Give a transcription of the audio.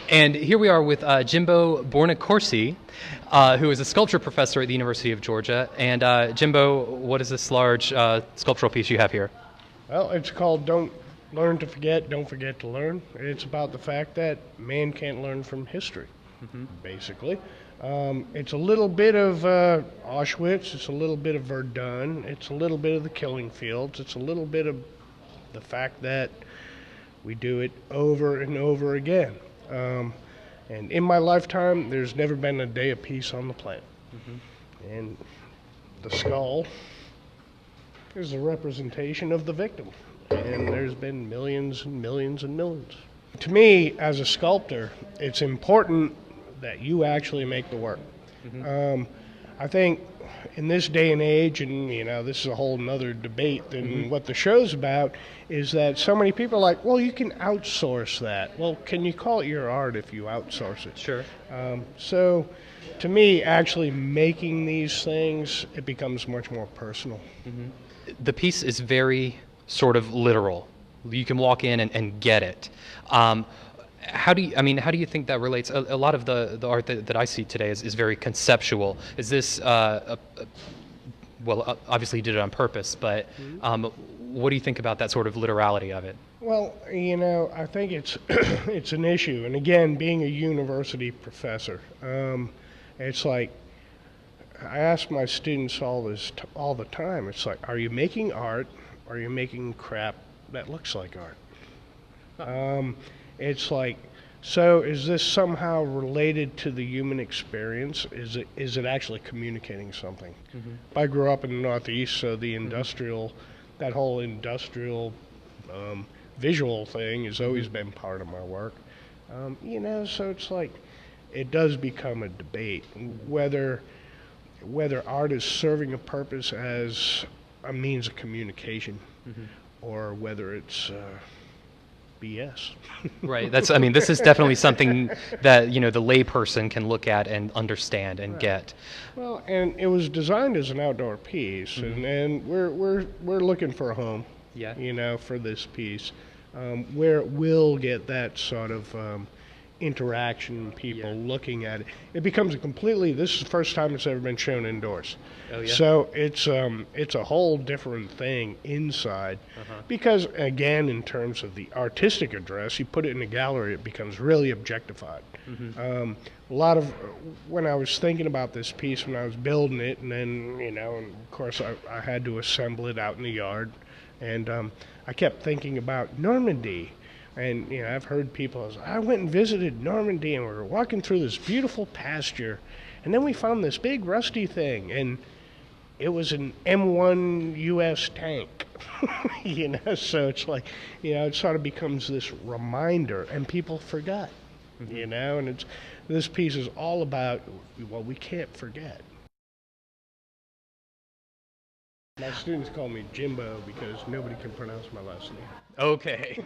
And here we are with Jimbo Buonaccorsi, who is a sculpture professor at the University of Georgia. And Jimbo, what is this large sculptural piece you have here? Well, it's called Don't Learn to Forget, Don't Forget to Learn. It's about the fact that man can't learn from history, basically. It's a little bit of Auschwitz, it's a little bit of Verdun, it's a little bit of the killing fields, it's a little bit of the fact that we do it over and over again. And in my lifetime, there's never been a day of peace on the planet. And the skull is a representation of the victim. And there's been millions and millions and millions. To me, as a sculptor, it's important that you actually make the work. I think in this day and age, and this is a whole nother debate than what the show's about, is that so many people are like, well, you can outsource that. Well, can you call it your art if you outsource it? Sure. So to me, actually making these things, it becomes much more personal. The piece is very sort of literal. You can walk in and get it. How do you think that relates? A lot of the art that I see today is very conceptual. Is this, well, obviously you did it on purpose, but what do you think about that sort of literality of it? Well, I think it's it's an issue. And again, being a university professor, it's like I ask my students all the time. It's like, are you making art, or are you making crap that looks like art? It's like, so is this somehow related to the human experience? Is it actually communicating something? I grew up in the Northeast, so the that whole industrial visual thing has always been part of my work. So it's like, it does become a debate whether art is serving a purpose as a means of communication, or whether it's BS. Right. This is definitely something that the layperson can look at and understand and get. Well, and it was designed as an outdoor piece, and we're looking for a home. Yeah. For this piece, where it will get that sort of interaction, people looking at it. It becomes this is the first time it's ever been shown indoors. Oh, yeah. So it's a whole different thing inside, because again, in terms of the artistic address, you put it in a gallery, it becomes really objectified. A lot of when I was thinking about this piece, when I was building it, and then and of course I had to assemble it out in the yard, and I kept thinking about Normandy. And I've heard people, I went and visited Normandy, and we were walking through this beautiful pasture, and then we found this big rusty thing, and it was an M1 U.S. tank. So it's like, it sort of becomes this reminder, and people forgot. And this piece is all about, well, we can't forget. My students call me Jimbo because nobody can pronounce my last name. Okay.